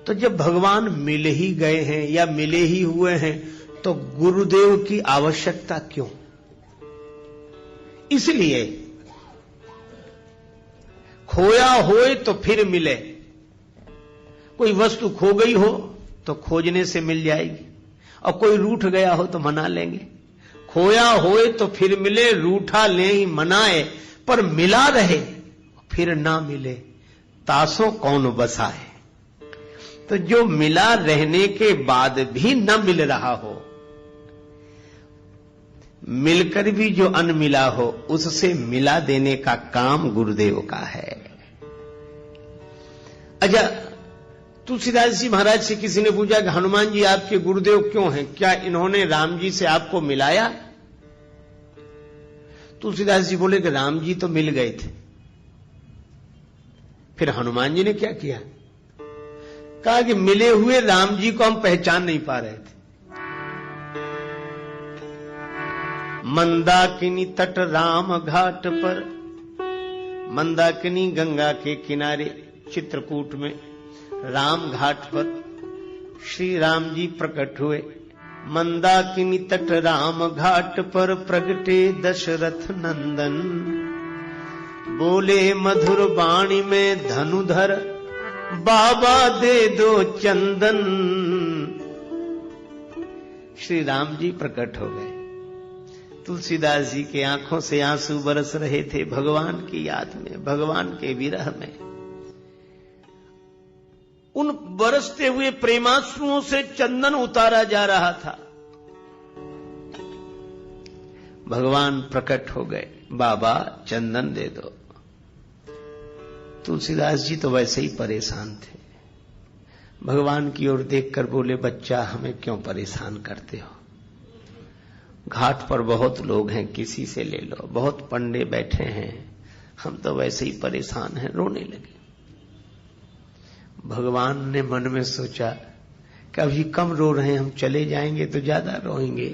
तो जब भगवान मिल ही गए हैं या मिले ही हुए हैं तो गुरुदेव की आवश्यकता क्यों? इसलिए खोया होए तो फिर मिले। कोई वस्तु खो गई हो तो खोजने से मिल जाएगी, और कोई रूठ गया हो तो मना लेंगे। खोया होए तो फिर मिले, रूठा ले ही मनाए, पर मिला रहे फिर ना मिले, तासों कौन बसाए। तो जो मिला रहने के बाद भी न मिल रहा हो, मिलकर भी जो अनमिला हो, उससे मिला देने का काम गुरुदेव का है। अच्छा, तुलसीदास जी महाराज से किसी ने पूछा कि हनुमान जी आपके गुरुदेव क्यों हैं, क्या इन्होंने राम जी से आपको मिलाया? तुलसीदास जी बोले कि राम जी तो मिल गए थे, फिर हनुमान जी ने क्या किया? कहा कि मिले हुए राम जी को हम पहचान नहीं पा रहे थे। मंदाकिनी तट राम घाट पर, मंदाकिनी गंगा के किनारे चित्रकूट में राम घाट पर श्री राम जी प्रकट हुए। मंदाकिनी तट राम घाट पर प्रगटे दशरथ नंदन, बोले मधुर वाणी में धनुधर, बाबा दे दो चंदन। श्री राम जी प्रकट हो गए। तुलसीदास जी के आंखों से आंसू बरस रहे थे भगवान की याद में, भगवान के विरह में। उन बरसते हुए प्रेमाश्रुओं से चंदन उतारा जा रहा था। भगवान प्रकट हो गए, बाबा चंदन दे दो। तुलसीदास जी तो वैसे ही परेशान थे। भगवान की ओर देखकर बोले, बच्चा हमें क्यों परेशान करते हो? घाट पर बहुत लोग हैं, किसी से ले लो, बहुत पंडे बैठे हैं, हम तो वैसे ही परेशान हैं। रोने लगे। भगवान ने मन में सोचा कि अभी कम रो रहे हैं, हम चले जाएंगे तो ज्यादा रोएंगे,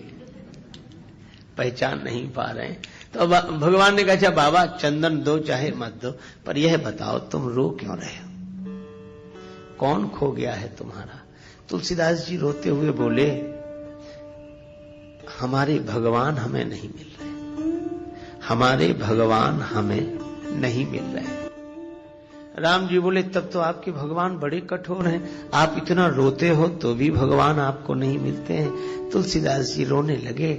पहचान नहीं पा रहे हैं। तो भगवान ने कहा, अच्छा बाबा चंदन दो चाहे मत दो, पर यह बताओ तुम रो क्यों रहे हो? कौन खो गया है तुम्हारा? तुलसीदास जी रोते हुए बोले, हमारे भगवान हमें नहीं मिल रहे, हमारे भगवान हमें नहीं मिल रहे। राम जी बोले, तब तो आपके भगवान बड़े कठोर हैं, आप इतना रोते हो तो भी भगवान आपको नहीं मिलते हैं। तुलसीदास जी रोने लगे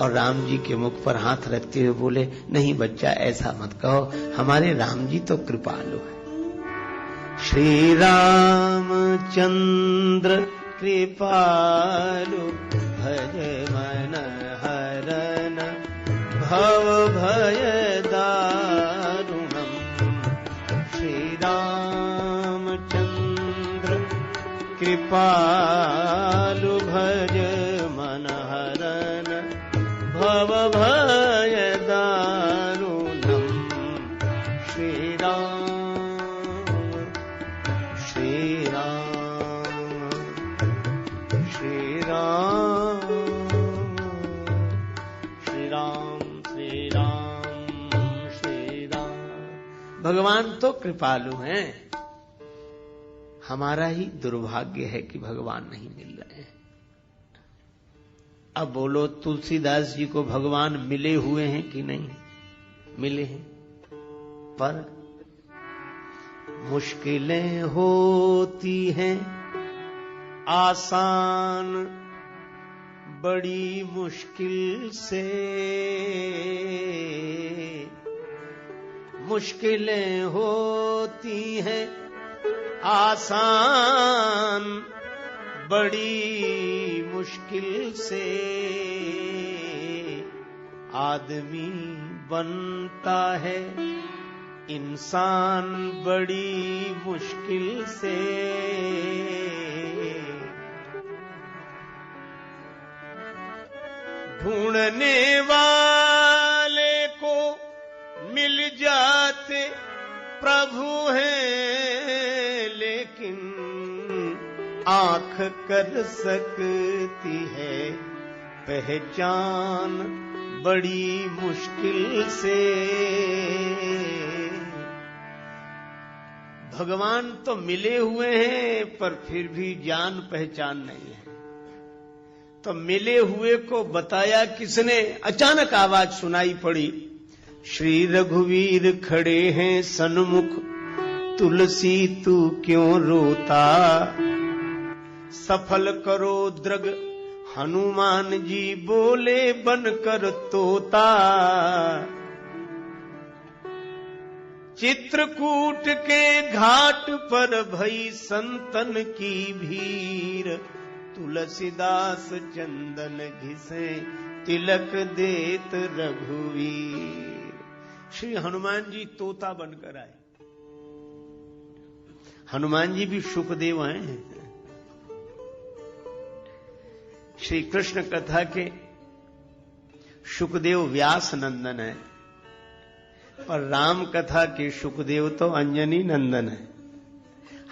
और राम जी के मुख पर हाथ रखते हुए बोले, नहीं बच्चा ऐसा मत कहो, हमारे राम जी तो कृपालु हैं। श्री रामचंद्र कृपालु, भज मन हरन भव भय दारुणम। श्री रामचंद्र कृपालु, भज मन हरन भव भय दारुणम। श्री राम श्री राम श्री राम श्री राम श्री राम श्री राम। भगवान तो कृपालु हैं, हमारा ही दुर्भाग्य है कि भगवान नहीं मिल रहे हैं। अब बोलो, तुलसीदास जी को भगवान मिले हुए हैं कि नहीं? मिले हैं, पर मुश्किलें होती हैं आसान बड़ी मुश्किल से, मुश्किलें होती हैं आसान बड़ी मुश्किल से। आदमी बनता है इंसान बड़ी मुश्किल से। ढूंढने वाले को मिल जाते प्रभु हैं, लेकिन आंख कर सकती है पहचान बड़ी मुश्किल से। भगवान तो मिले हुए हैं पर फिर भी जान पहचान नहीं है। तो मिले हुए को बताया किसने? अचानक आवाज सुनाई पड़ी, श्री रघुवीर खड़े हैं सन्मुख, तुलसी तू क्यों रोता, सफल करो द्रग हनुमान जी बोले बनकर तोता। चित्रकूट के घाट पर भई संतन की भीड़, तुलसीदास चंदन घिसे तिलक देत रघुवीर। श्री हनुमान जी तोता बनकर आए। हनुमान जी भी सुखदेव हैं। श्री कृष्ण कथा के सुखदेव व्यास नंदन है और राम कथा के सुखदेव तो अंजनी नंदन है।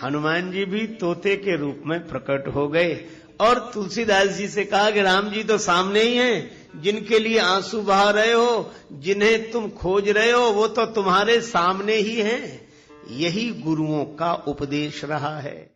हनुमान जी भी तोते के रूप में प्रकट हो गए और तुलसीदास जी से कहा कि राम जी तो सामने ही हैं, जिनके लिए आंसू बहा रहे हो, जिन्हें तुम खोज रहे हो, वो तो तुम्हारे सामने ही हैं। यही गुरुओं का उपदेश रहा है।